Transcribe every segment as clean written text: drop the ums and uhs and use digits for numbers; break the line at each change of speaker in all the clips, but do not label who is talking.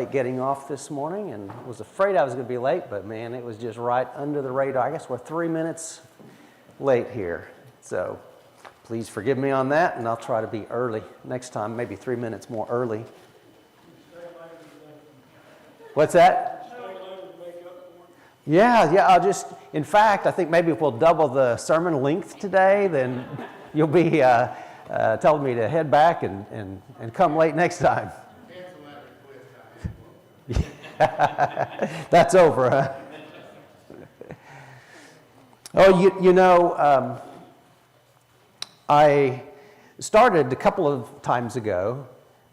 Getting off this morning and was afraid I was going to be late, but man, it was just right under the radar. I guess we're 3 minutes late here. So please forgive me on that, and I'll try to be early next time, maybe 3 minutes more early. What's that? Yeah, I'll just, in fact, I think maybe if we'll double the sermon length today, then you'll be telling me to head back and come late next time. That's over, huh? Oh, I started a couple of times ago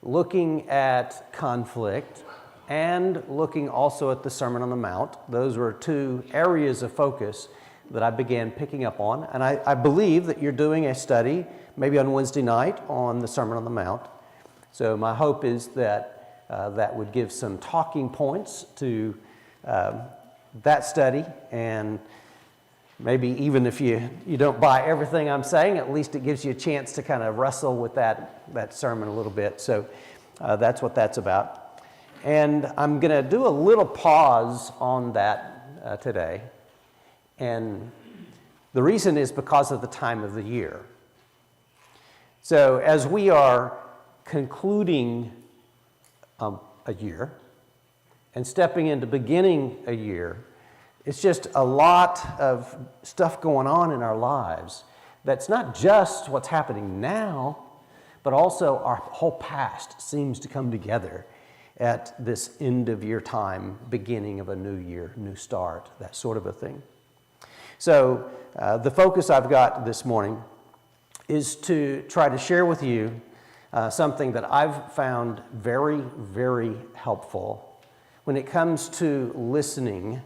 looking at conflict and looking also at the Sermon on the Mount. Those were two areas of focus that I began picking up on. And I believe that you're doing a study, maybe on Wednesday night, on the Sermon on the Mount. So my hope is that that would give some talking points to that study, and maybe even if you don't buy everything I'm saying, at least it gives you a chance to kind of wrestle with that sermon a little bit. So that's what that's about. And I'm going to do a little pause on that today. And the reason is because of the time of the year. So as we are concluding a year and stepping into beginning a year, it's just a lot of stuff going on in our lives that's not just what's happening now, but also our whole past seems to come together at this end of year time, beginning of a new year, new start, that sort of a thing. So the focus I've got this morning is to try to share with you something that I've found very, very helpful when it comes to listening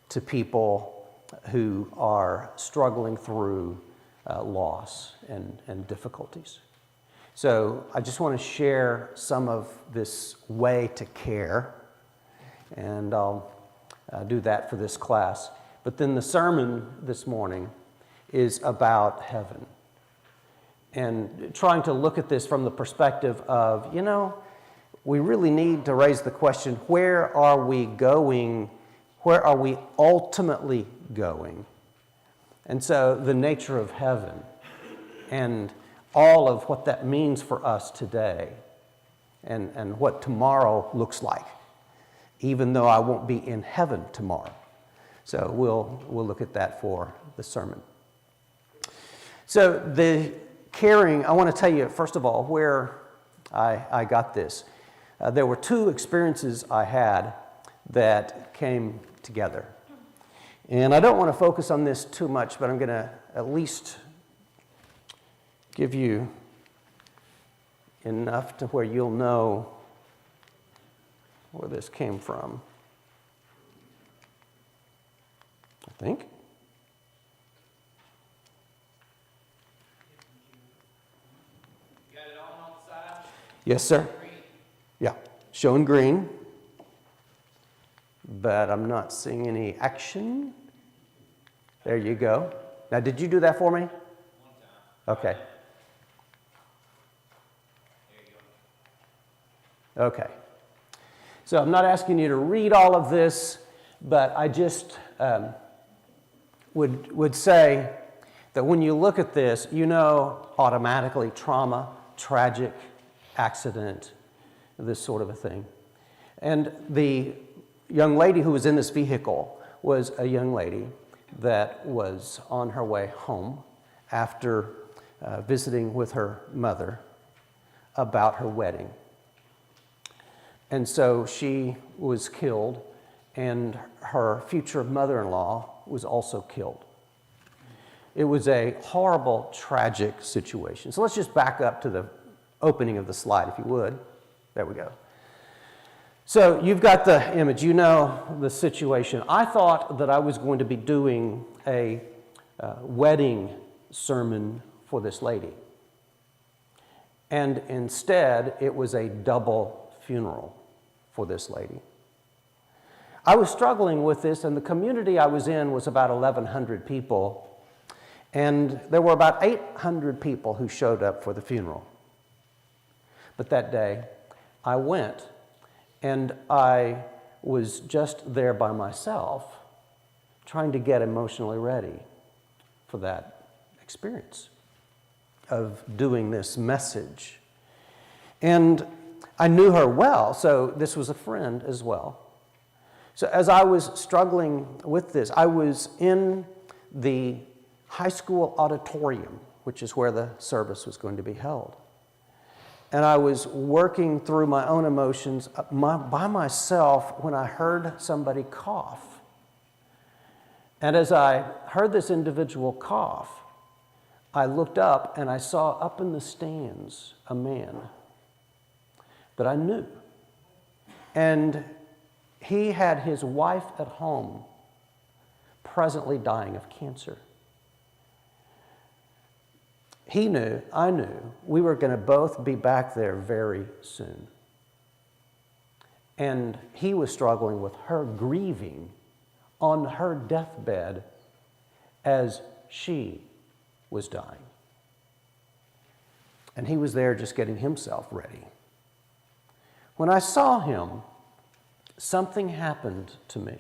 to people who are struggling through loss and difficulties. So I just want to share some of this way to care, and I'll do that for this class. But then the sermon this morning is about heaven, and trying to look at this from the perspective of, we really need to raise the question, where are we going? Where are we ultimately going? And so the nature of heaven and all of what that means for us today and what tomorrow looks like, even though I won't be in heaven tomorrow. So we'll look at that for the sermon. So the caring, I want to tell you, first of all, where I got this. There were two experiences I had that came together. And I don't want to focus on this too much, but I'm going to at least give you enough to where you'll know where this came from, I think. Yes, sir. Yeah, showing green, but I'm not seeing any action. There you go. Now, did you do that for me? One time. Okay. There you go. Okay. So I'm not asking you to read all of this, but I just would say that when you look at this, automatically trauma, tragic accident, this sort of a thing. And the young lady who was in this vehicle was a young lady that was on her way home after visiting with her mother about her wedding. And so she was killed, and her future mother-in-law was also killed. It was a horrible, tragic situation. So let's just back up to the opening of the slide, if you would. There we go. So you've got the image, the situation. I thought that I was going to be doing a wedding sermon for this lady. And instead, it was a double funeral for this lady. I was struggling with this, and the community I was in was about 1,100 people. And there were about 800 people who showed up for the funeral. But that day, I went And I was just there by myself, trying to get emotionally ready for that experience of doing this message. And I knew her well, so this was a friend as well. So as I was struggling with this, I was in the high school auditorium, which is where the service was going to be held. And I was working through my own emotions by myself when I heard somebody cough. And as I heard this individual cough, I looked up and I saw up in the stands a man that I knew. And he had his wife at home, presently dying of cancer. He knew, I knew, we were going to both be back there very soon. And he was struggling with her grieving on her deathbed as she was dying. And he was there just getting himself ready. When I saw him, something happened to me.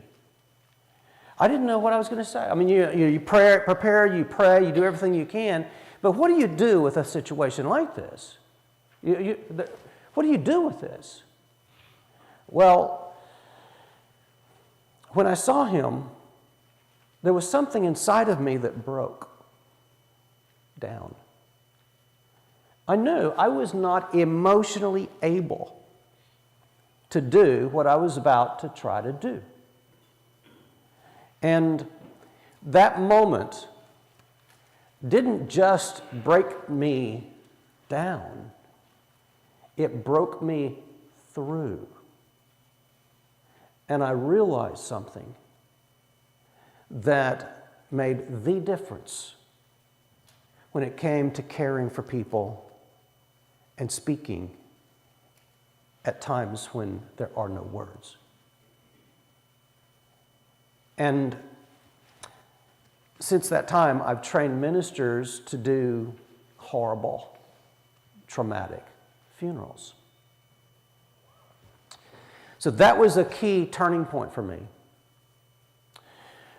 I didn't know what I was going to say. I mean, you prepare, you pray, you do everything you can, but what do you do with a situation like this? What do you do with this? Well, when I saw him, there was something inside of me that broke down. I knew I was not emotionally able to do what I was about to try to do. And that moment didn't just break me down, it broke me through. And I realized something that made the difference when it came to caring for people and speaking at times when there are no words. And since that time, I've trained ministers to do horrible, traumatic funerals. So that was a key turning point for me.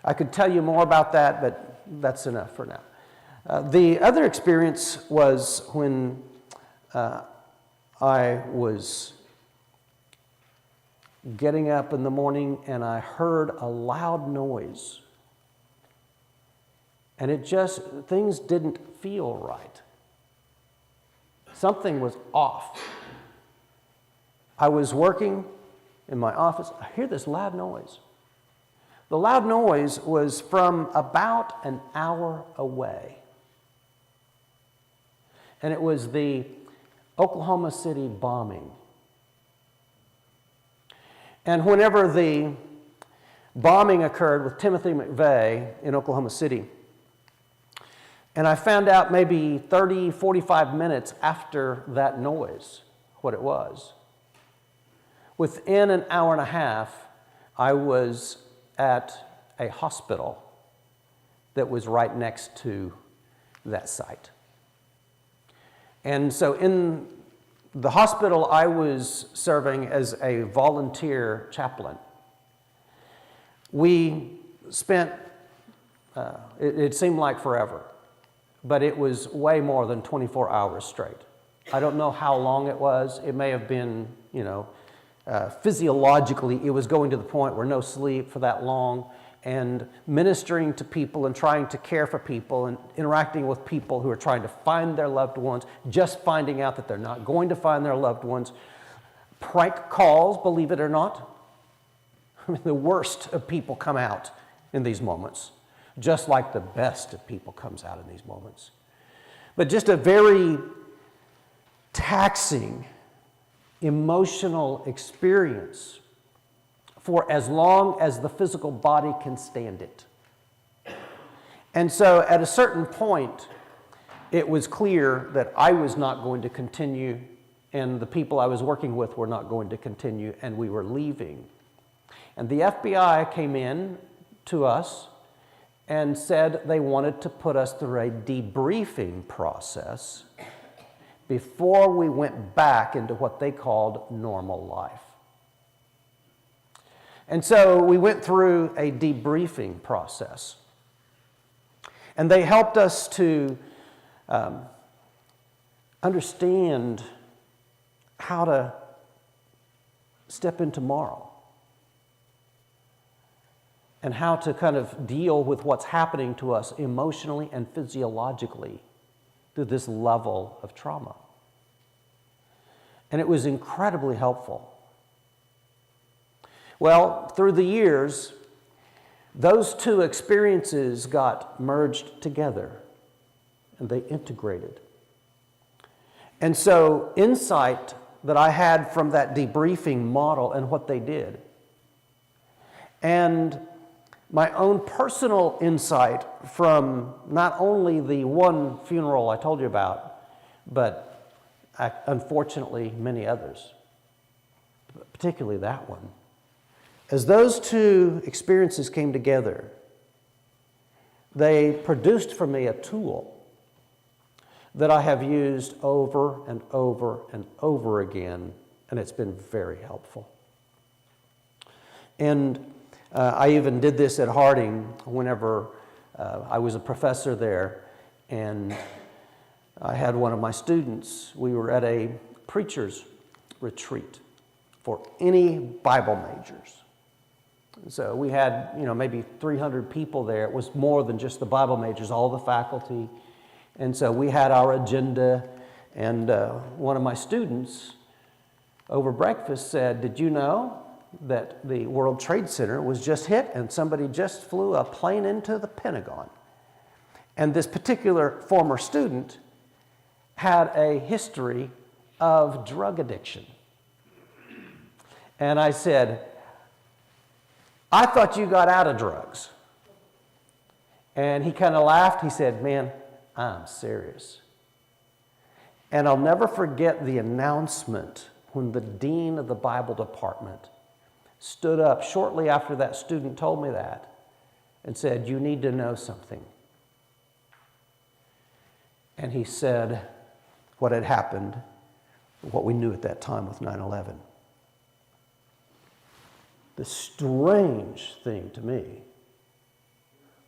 I could tell you more about that, but that's enough for now. The other experience was when I was getting up in the morning and I heard a loud noise. And things didn't feel right. Something was off. I was working in my office. I hear this loud noise. The loud noise was from about an hour away. And it was the Oklahoma City bombing. And whenever the bombing occurred with Timothy McVeigh in Oklahoma City, and I found out maybe 30, 45 minutes after that noise what it was. Within an hour and a half, I was at a hospital that was right next to that site. And so in the hospital, I was serving as a volunteer chaplain. We spent, it seemed like forever, but it was way more than 24 hours straight. I don't know how long it was. It may have been, physiologically, it was going to the point where no sleep for that long, and ministering to people and trying to care for people and interacting with people who are trying to find their loved ones, just finding out that they're not going to find their loved ones. Prank calls, believe it or not. I mean, the worst of people come out in these moments, just like the best of people comes out in these moments. But just a very taxing, emotional experience for as long as the physical body can stand it. And so at a certain point, it was clear that I was not going to continue, and the people I was working with were not going to continue, and we were leaving. And the FBI came in to us and said they wanted to put us through a debriefing process before we went back into what they called normal life. And so we went through a debriefing process. And they helped us to understand how to step into tomorrow and how to kind of deal with what's happening to us emotionally and physiologically through this level of trauma. And it was incredibly helpful. Well, through the years, those two experiences got merged together and they integrated. And so, insight that I had from that debriefing model and what they did, and my own personal insight from not only the one funeral I told you about, but unfortunately many others, particularly that one. As those two experiences came together, they produced for me a tool that I have used over and over and over again, and it's been very helpful. And I even did this at Harding whenever I was a professor there, and I had one of my students. We were at a preacher's retreat for any Bible majors. So we had, maybe 300 people there. It was more than just the Bible majors, all the faculty. And so we had our agenda, and one of my students over breakfast said, "Did you know that the World Trade Center was just hit and somebody just flew a plane into the Pentagon?" And this particular former student had a history of drug addiction. And I said, "I thought you got out of drugs." And he kind of laughed. He said, "Man, I'm serious." And I'll never forget the announcement when the dean of the Bible department stood up shortly after that student told me that and said, "You need to know something." And he said what had happened, what we knew at that time with 9/11. The strange thing to me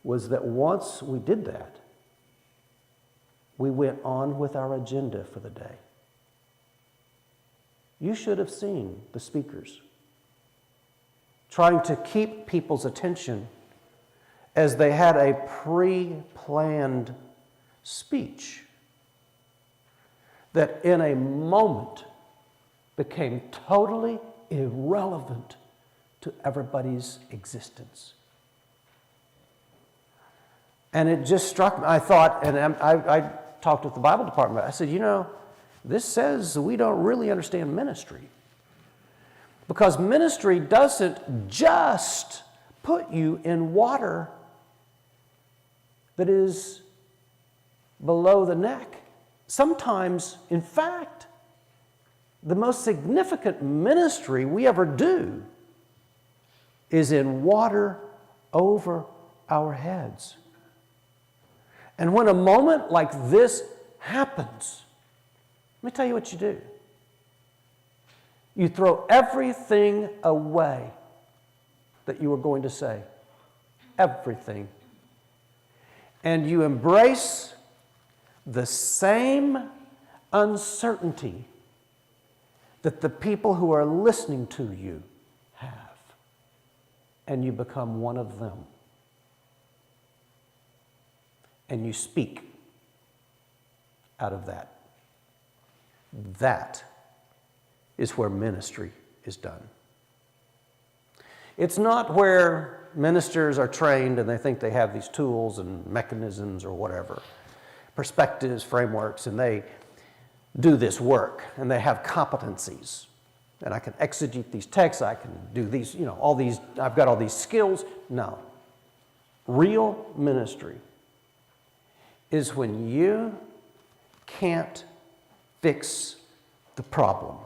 was that once we did that, we went on with our agenda for the day. You should have seen the speakers trying to keep people's attention as they had a pre-planned speech that in a moment became totally irrelevant to everybody's existence. And it just struck me. I thought, and I talked with the Bible department. I said, this says we don't really understand ministry. Because ministry doesn't just put you in water that is below the neck. Sometimes, in fact, the most significant ministry we ever do is in water over our heads. And when a moment like this happens, let me tell you what you do. You throw everything away that you were going to say. Everything. And you embrace the same uncertainty that the people who are listening to you have. And you become one of them. And you speak out of that. That is where ministry is done. It's not where ministers are trained and they think they have these tools and mechanisms or whatever, perspectives, frameworks, and they do this work and they have competencies. And I can exegete these texts, I can do these, all these, I've got all these skills. No. Real ministry is when you can't fix the problem.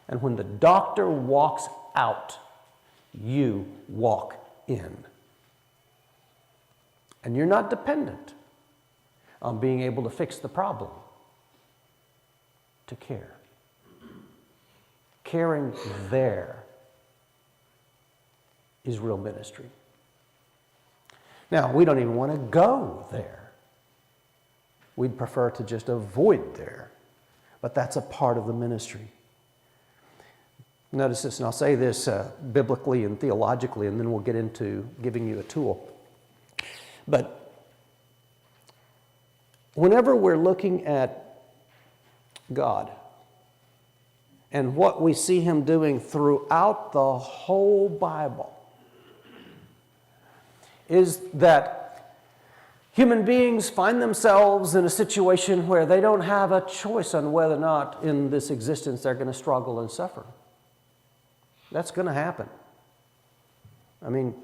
And when the doctor walks out, you walk in. And you're not dependent on being able to fix the problem to care. Caring there is real ministry. Now, we don't even want to go there. We'd prefer to just avoid there. But that's a part of the ministry. Notice this, and I'll say this biblically and theologically, and then we'll get into giving you a tool. But whenever we're looking at God and what we see Him doing throughout the whole Bible, is that human beings find themselves in a situation where they don't have a choice on whether or not in this existence they're going to struggle and suffer. That's going to happen. I mean,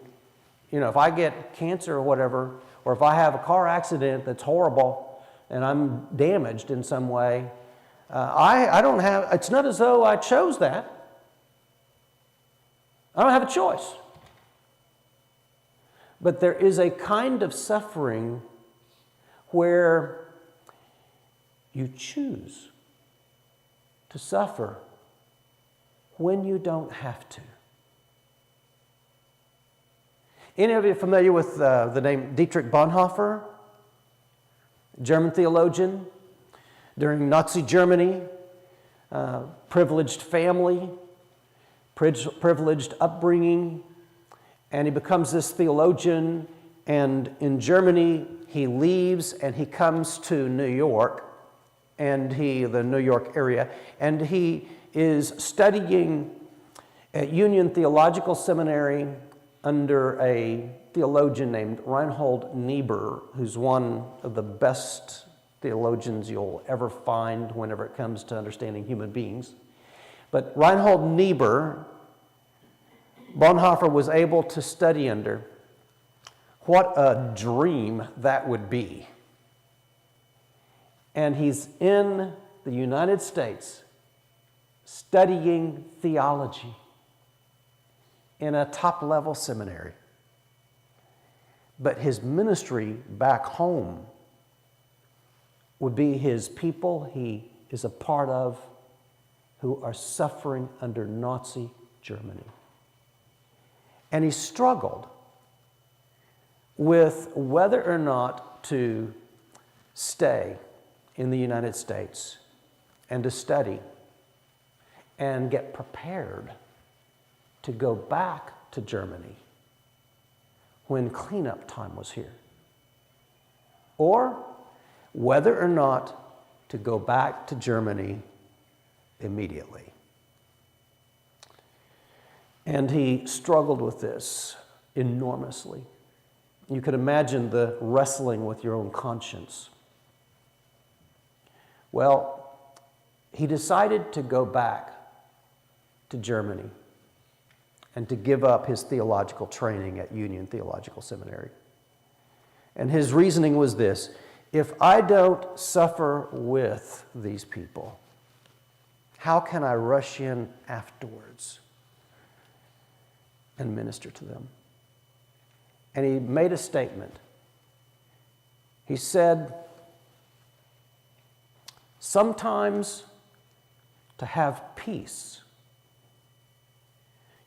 if I get cancer or whatever, or if I have a car accident that's horrible and I'm damaged in some way, I don't have, it's not as though I chose that. I don't have a choice. But there is a kind of suffering where you choose to suffer when you don't have to. Any of you familiar with the name Dietrich Bonhoeffer? German theologian. During Nazi Germany, privileged family, privileged upbringing, and he becomes this theologian, and in Germany he leaves and he comes to New York, and the New York area, and he is studying at Union Theological Seminary under a theologian named Reinhold Niebuhr, who's one of the best theologians you'll ever find whenever it comes to understanding human beings. But Reinhold Niebuhr, Bonhoeffer was able to study under. What a dream that would be. And he's in the United States studying theology in a top-level seminary. But his ministry back home would be his people he is a part of who are suffering under Nazi Germany. And he struggled with whether or not to stay in the United States and to study and get prepared to go back to Germany when cleanup time was here, or whether or not to go back to Germany immediately. And he struggled with this enormously. You could imagine the wrestling with your own conscience. Well, he decided to go back to Germany and to give up his theological training at Union Theological Seminary. And his reasoning was this: if I don't suffer with these people, how can I rush in afterwards and minister to them? And he made a statement. He said, sometimes to have peace,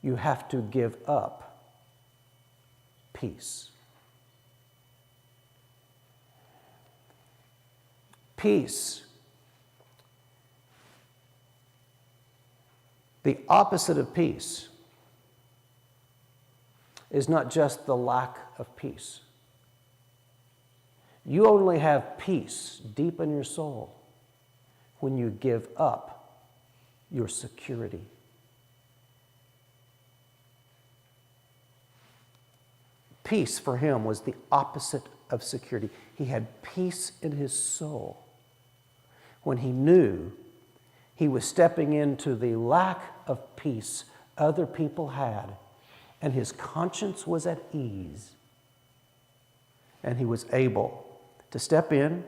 you have to give up peace. Peace, the opposite of peace, is not just the lack of peace. You only have peace deep in your soul when you give up your security. Peace for him was the opposite of security. He had peace in his soul when he knew he was stepping into the lack of peace other people had, and his conscience was at ease. And he was able to step in,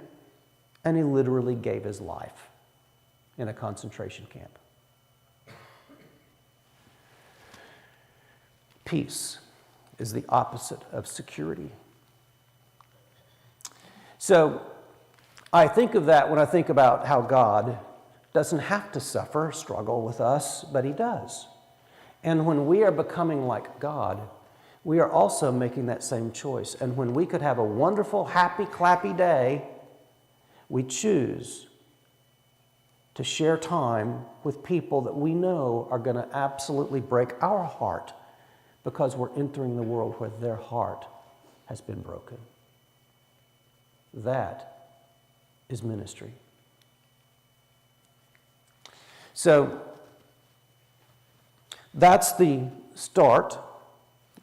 and he literally gave his life in a concentration camp. Peace is the opposite of security. So I think of that when I think about how God doesn't have to struggle with us, but he does. And when we are becoming like God, we are also making that same choice. And when we could have a wonderful, happy, clappy day, we choose to share time with people that we know are going to absolutely break our heart because we're entering the world where their heart has been broken. That is ministry. So that's the start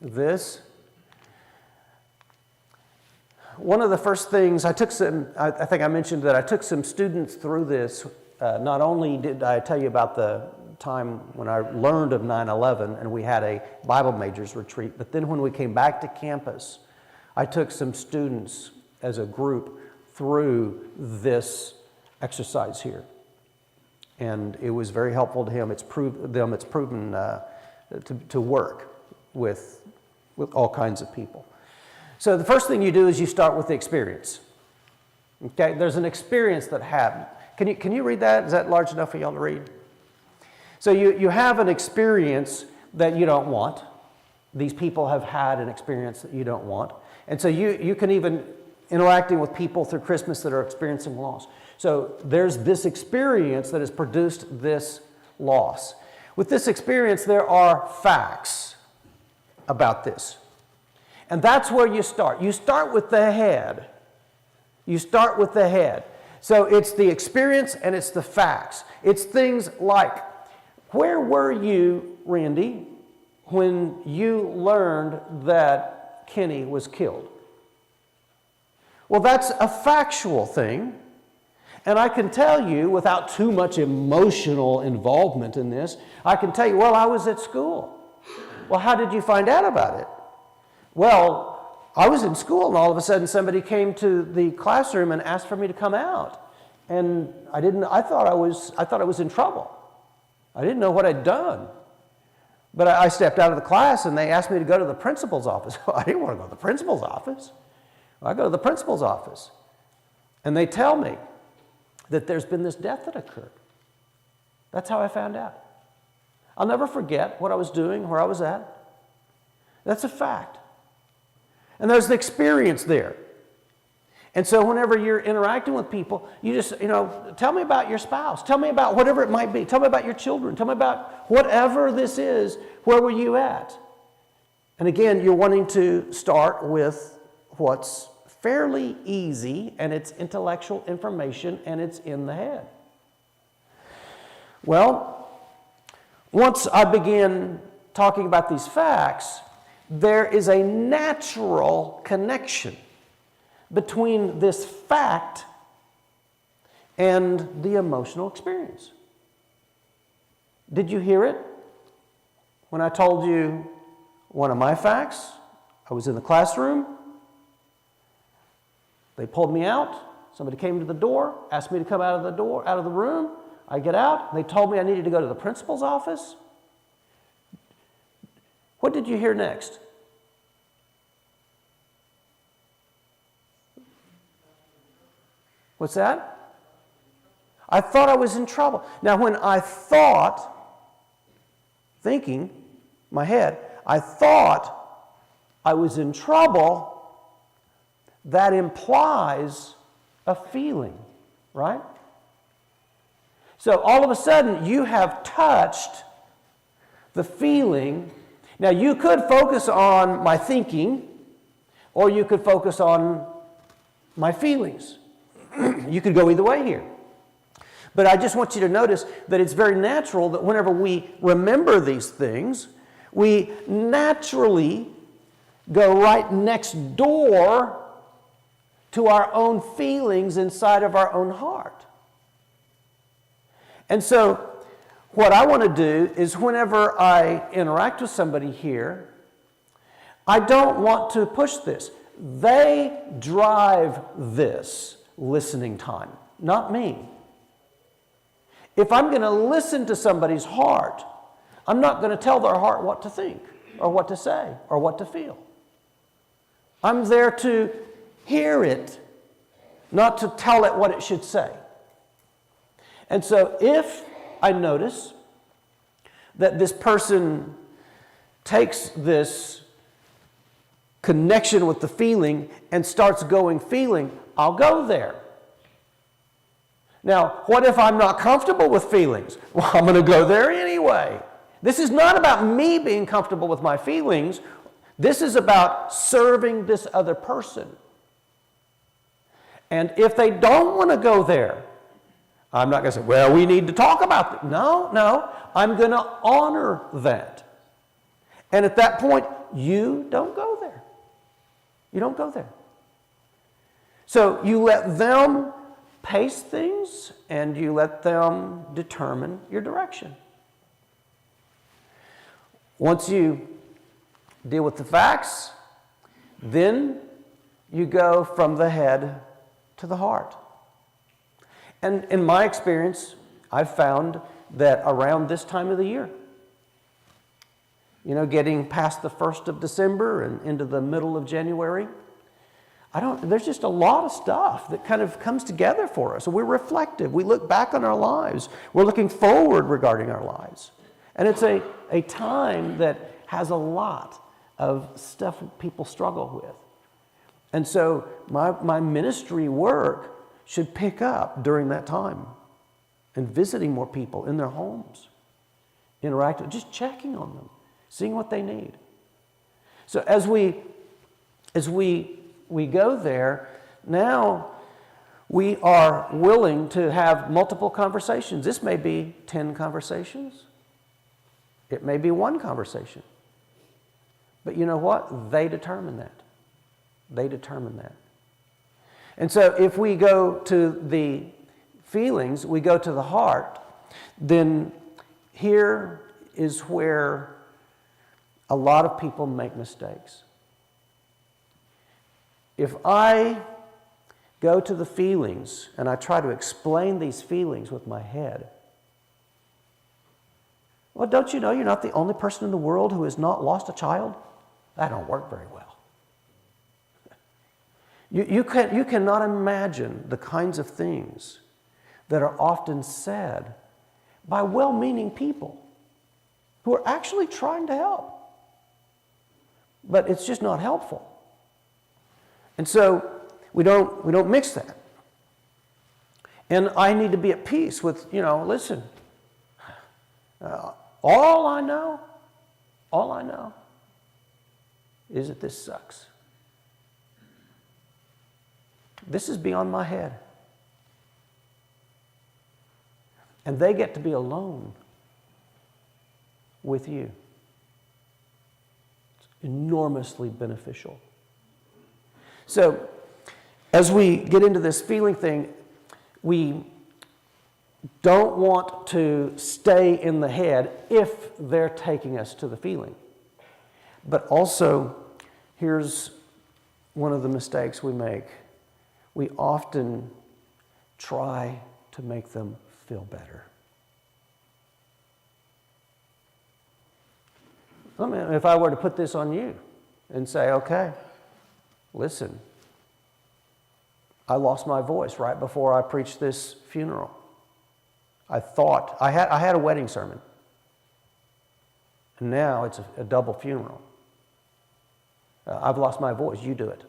of this. One of the first things I think I mentioned that I took some students through this. Not only did I tell you about the time when I learned of 9/11 and we had a Bible majors retreat, but then when we came back to campus, I took some students as a group through this exercise here. And it was very helpful to him. It's proven to work with all kinds of people. So the first thing you do is you start with the experience. Okay, there's an experience that happened. Can you read that? Is that large enough for y'all to read? So you have an experience that you don't want. These people have had an experience that you don't want. And so you can even interacting with people through Christmas that are experiencing loss. So there's this experience that has produced this loss. With this experience, there are facts about this. And that's where you start. You start with the head. You start with the head. So it's the experience and it's the facts. It's things like, where were you, Randy, when you learned that Kenny was killed? Well, that's a factual thing. And I can tell you, without too much emotional involvement in this, I can tell you, well, I was at school. Well, how did you find out about it? Well, I was in school and all of a sudden somebody came to the classroom and asked for me to come out. And I thought I was in trouble. I didn't know what I'd done. But I stepped out of the class and they asked me to go to the principal's office. I didn't want to go to the principal's office. I go to the principal's office. And they tell me that there's been this death that occurred. That's how I found out. I'll never forget what I was doing, where I was at. That's a fact. And there's the experience there. And so whenever you're interacting with people, you just, tell me about your spouse. Tell me about whatever it might be. Tell me about your children. Tell me about whatever this is. Where were you at? And again, you're wanting to start with what's fairly easy, and it's intellectual information, and it's in the head. Well, once I begin talking about these facts, there is a natural connection between this fact and the emotional experience. Did you hear it when I told you one of my facts? I was in the classroom. They pulled me out. Somebody came to the door, asked me to come out of the room. I get out. They told me I needed to go to the principal's office. What did you hear next? What's that? I thought I was in trouble. Now, when I thought, thinking, my head, I thought I was in trouble, that implies a feeling, right? So all of a sudden, you have touched the feeling. Now, you could focus on my thinking, or you could focus on my feelings. You could go either way here. But I just want you to notice that it's very natural that whenever we remember these things, we naturally go right next door to our own feelings inside of our own heart. And so what I want to do is whenever I interact with somebody here, I don't want to push this. They drive this listening time, not me. If I'm going to listen to somebody's heart, I'm not going to tell their heart what to think or what to say or what to feel. I'm there to hear it, not to tell it what it should say. And so if I notice that this person takes this connection with the feeling and starts going feeling, I'll go there. Now, what if I'm not comfortable with feelings? Well, I'm going to go there anyway. This is not about me being comfortable with my feelings. This is about serving this other person. And if they don't want to go there, I'm not going to say, well, we need to talk about it. No, I'm going to honor that. And at that point, you don't go there. You don't go there. So you let them pace things and you let them determine your direction. Once you deal with the facts, then you go from the head to the heart. And in my experience, I've found that around this time of the year, getting past the 1st of December and into the middle of January, there's just a lot of stuff that kind of comes together for us. We're reflective. We look back on our lives. We're looking forward regarding our lives. And it's a time that has a lot of stuff people struggle with. And so my ministry work should pick up during that time and visiting more people in their homes, interacting, just checking on them, seeing what they need. So as we go there, now we are willing to have multiple conversations. This may be 10 conversations. It may be one conversation. But you know what? They determine that. They determine that. And so if we go to the feelings, we go to the heart, then here is where a lot of people make mistakes. If I go to the feelings and I try to explain these feelings with my head, well, don't you know you're not the only person in the world who has not lost a child? That don't work very well. You cannot imagine the kinds of things that are often said by well-meaning people who are actually trying to help. But it's just not helpful. And so we don't mix that. And I need to be at peace with, listen, all I know is that this sucks. This is beyond my head. And they get to be alone with you. It's enormously beneficial. So, as we get into this feeling thing, we don't want to stay in the head if they're taking us to the feeling. But also, here's one of the mistakes we make. We often try to make them feel better. If I were to put this on you and say, okay, listen, I lost my voice right before I preached this funeral. I thought, I had a wedding sermon. And now it's a double funeral. I've lost my voice, you do it.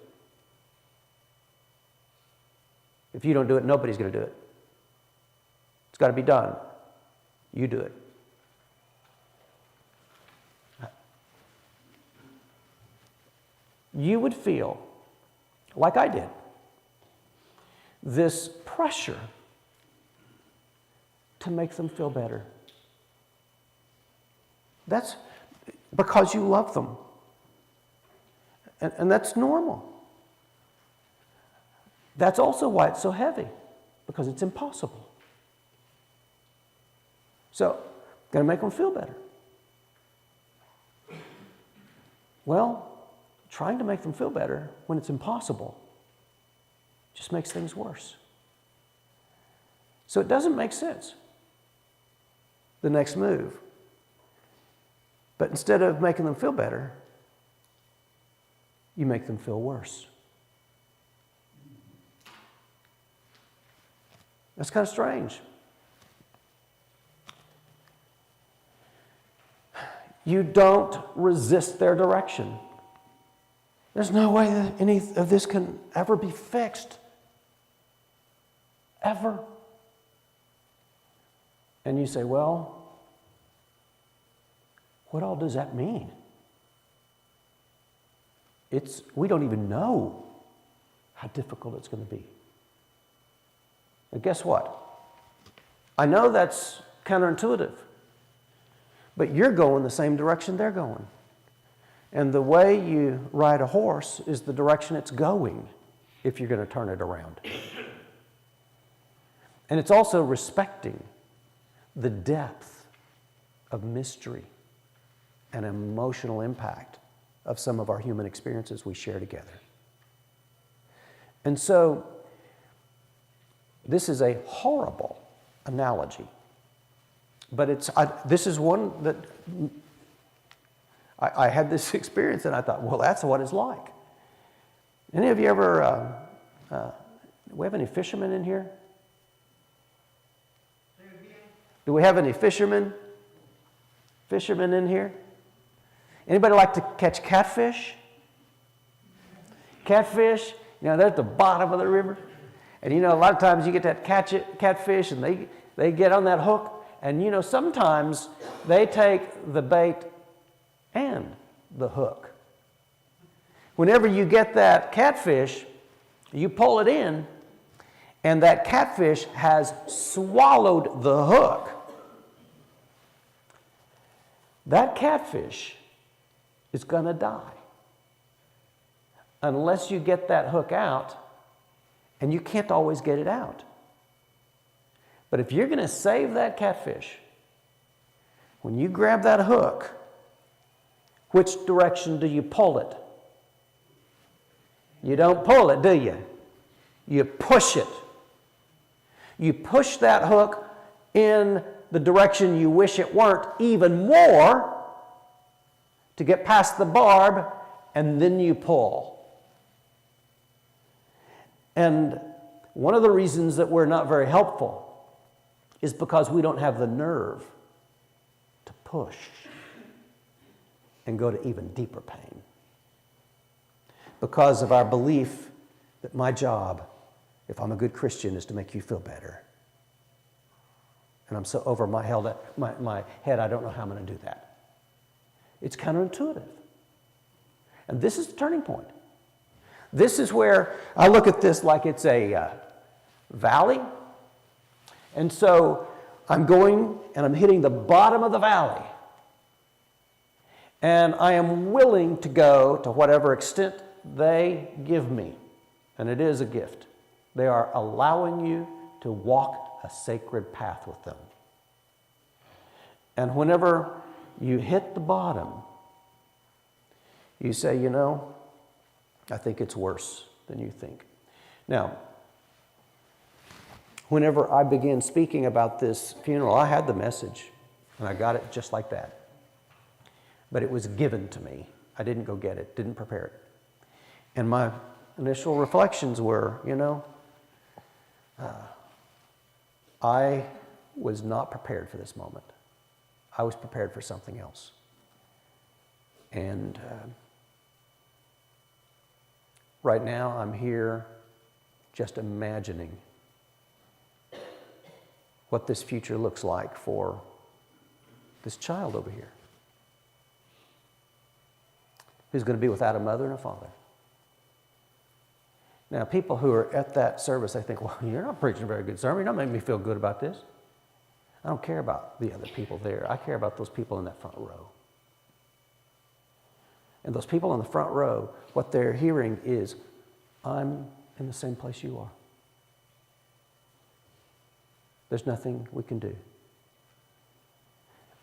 If you don't do it, nobody's going to do it. It's got to be done. You do it. You would feel, like I did, this pressure to make them feel better. That's because you love them. And that's normal. That's also why it's so heavy, because it's impossible. So, going to make them feel better. Well, trying to make them feel better when it's impossible just makes things worse. So it doesn't make sense, the next move. But instead of making them feel better, you make them feel worse. That's kind of strange. You don't resist their direction. There's no way that any of this can ever be fixed. Ever. And you say, well, what all does that mean? We don't even know how difficult it's going to be. And guess what? I know that's counterintuitive, but you're going the same direction they're going. And the way you ride a horse is the direction it's going if you're going to turn it around. And it's also respecting the depth of mystery and emotional impact of some of our human experiences we share together. And so, this is a horrible analogy, but this is one that I had this experience and I thought, well, that's what it's like. Any of you ever, do we have any fishermen in here? Do we have any fishermen in here? Anybody like to catch catfish? Catfish, they're at the bottom of the river. And a lot of times you get that catfish and they get on that hook. And sometimes they take the bait and the hook. Whenever you get that catfish, you pull it in and that catfish has swallowed the hook. That catfish is going to die unless you get that hook out, and you can't always get it out. But if you're going to save that catfish, when you grab that hook, which direction do you pull it? You don't pull it, do you? You push it. You push that hook in the direction you wish it weren't even more to get past the barb, and then you pull. And one of the reasons that we're not very helpful is because we don't have the nerve to push and go to even deeper pain. Because of our belief that my job, if I'm a good Christian, is to make you feel better. And I'm so over my head, I don't know how I'm going to do that. It's counterintuitive. And this is the turning point. This is where I look at this like it's a valley. And so I'm going and I'm hitting the bottom of the valley. And I am willing to go to whatever extent they give me. And it is a gift. They are allowing you to walk a sacred path with them. And whenever you hit the bottom, you say, I think it's worse than you think. Now, whenever I began speaking about this funeral, I had the message, and I got it just like that. But it was given to me. I didn't go get it, didn't prepare it. And my initial reflections were, I was not prepared for this moment. I was prepared for something else. And right now I'm here just imagining what this future looks like for this child over here, who's going to be without a mother and a father. Now, people who are at that service, they think, well, you're not preaching a very good sermon. You're not making me feel good about this. I don't care about the other people there. I care about those people in that front row. And those people in the front row, what they're hearing is, I'm in the same place you are. There's nothing we can do.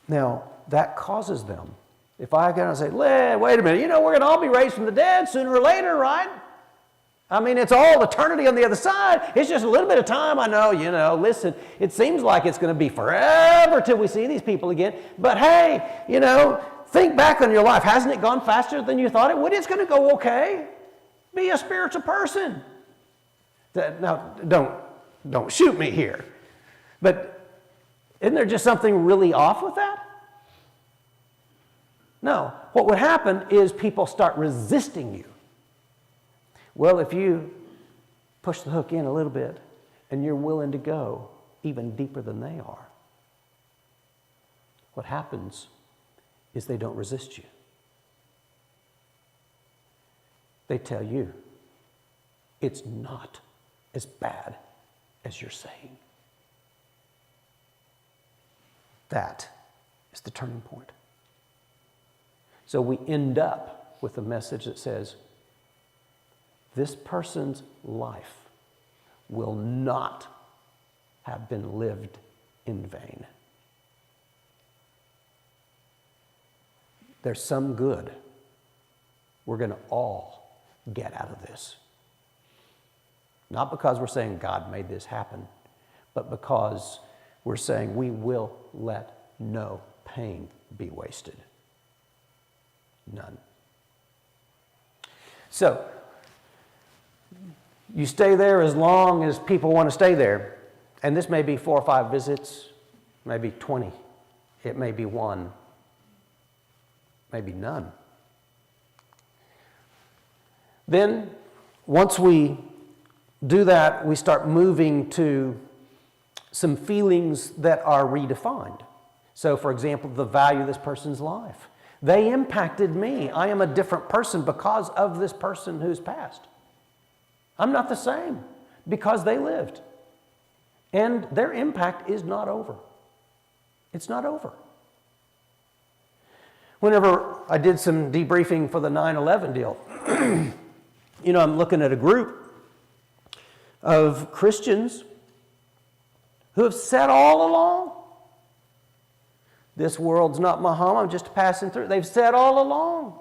Now, that causes them, if I go and say, wait a minute, we're going to all be raised from the dead sooner or later, right? I mean, it's all eternity on the other side. It's just a little bit of time. I know, listen, it seems like it's going to be forever till we see these people again. But hey, think back on your life. Hasn't it gone faster than you thought it would? It's going to go okay. Be a spiritual person. Now, don't shoot me here. But isn't there just something really off with that? No. What would happen is people start resisting you. Well, if you push the hook in a little bit and you're willing to go even deeper than they are, what happens is they don't resist you. They tell you, it's not as bad as you're saying. That is the turning point. So we end up with a message that says, this person's life will not have been lived in vain. There's some good we're going to all get out of this. Not because we're saying God made this happen, but because we're saying we will let no pain be wasted. None. So, you stay there as long as people want to stay there. And this may be 4 or 5 visits, maybe 20. It may be 1, maybe none. Then, once we do that, we start moving to some feelings that are redefined. So, for example, the value of this person's life. They impacted me. I am a different person because of this person who's passed. I'm not the same because they lived. And their impact is not over. It's not over. Whenever I did some debriefing for the 9/11 deal, I'm looking at a group of Christians who have said all along, this world's not my home, I'm just passing through. They've said all along,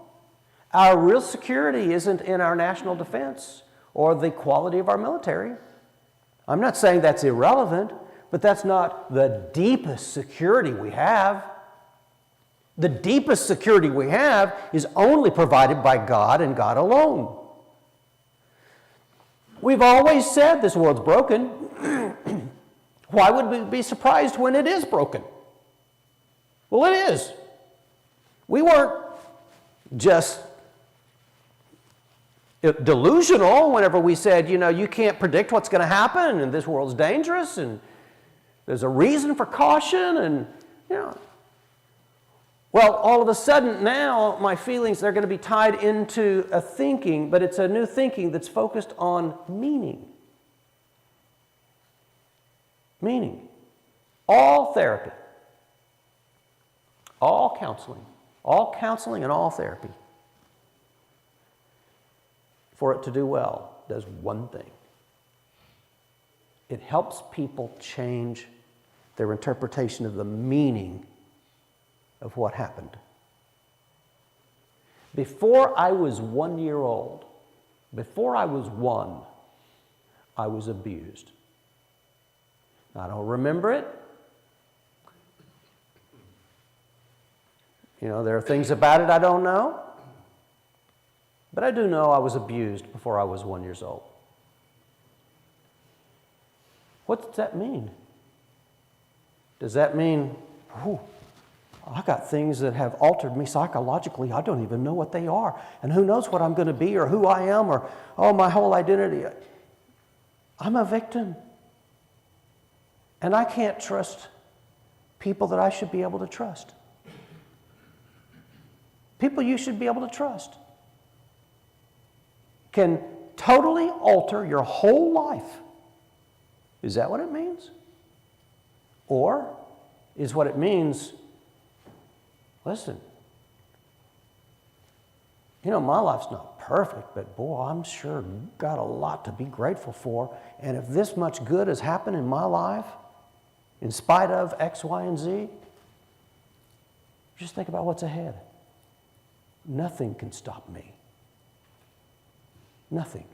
our real security isn't in our national defense or the quality of our military. I'm not saying that's irrelevant, but that's not the deepest security we have. The deepest security we have is only provided by God and God alone. We've always said this world's broken. Why would we be surprised when it is broken? Well, it is. We weren't just delusional whenever we said, you can't predict what's going to happen and this world's dangerous and there's a reason for caution and, Well, all of a sudden now my feelings, they're going to be tied into a thinking, but it's a new thinking that's focused on meaning. Meaning. All therapy. All counseling and all therapy, for it to do well, does one thing. It helps people change their interpretation of the meaning of what happened. Before I was 1 year old, before I was 1, I was abused. I don't remember it. There are things about it I don't know. But I do know I was abused before I was 1 year old. What does that mean? Does that mean, I got things that have altered me psychologically. I don't even know what they are. And who knows what I'm going to be or who I am or, my whole identity. I'm a victim. And I can't trust people that I should be able to trust. People you should be able to trust can totally alter your whole life. Is that what it means? Or is what it means, listen, my life's not perfect, but boy, I'm sure got a lot to be grateful for. And if this much good has happened in my life, in spite of X, Y, and Z, just think about what's ahead. Nothing can stop me. Nothing.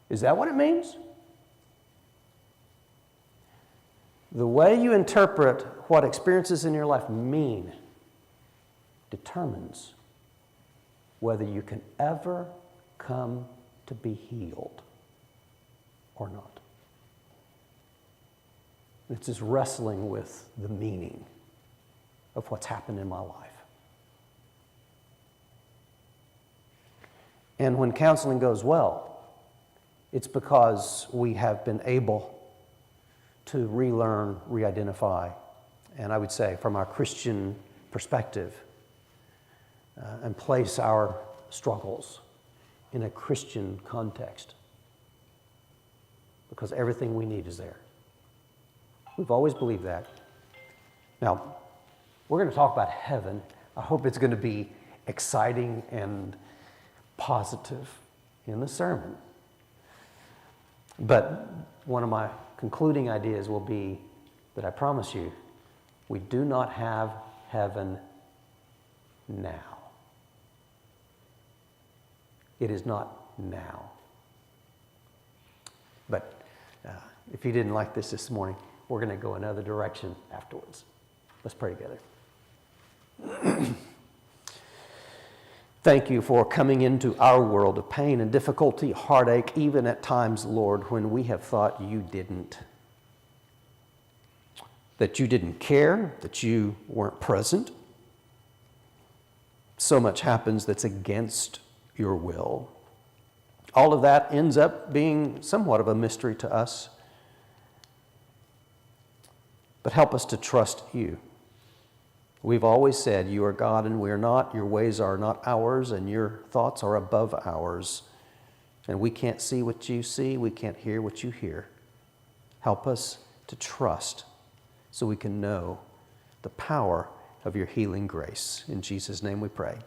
Is that what it means? The way you interpret what experiences in your life mean determines whether you can ever come to be healed or not. It's just wrestling with the meaning of what's happened in my life. And when counseling goes well, it's because we have been able to relearn, re-identify, and I would say from our Christian perspective, and place our struggles in a Christian context. Because everything we need is there. We've always believed that. Now, we're going to talk about heaven. I hope it's going to be exciting and positive in the sermon. But one of my concluding ideas will be that I promise you, we do not have heaven now. It is not now. But if you didn't like this morning, we're going to go another direction afterwards. Let's pray together. Thank you for coming into our world of pain and difficulty, heartache, even at times, Lord, when we have thought you didn't. That you didn't care, that you weren't present. So much happens that's against your will. All of that ends up being somewhat of a mystery to us. But help us to trust you. We've always said you are God and we are not. Your ways are not ours and your thoughts are above ours. And we can't see what you see. We can't hear what you hear. Help us to trust so we can know the power of your healing grace. In Jesus' name we pray.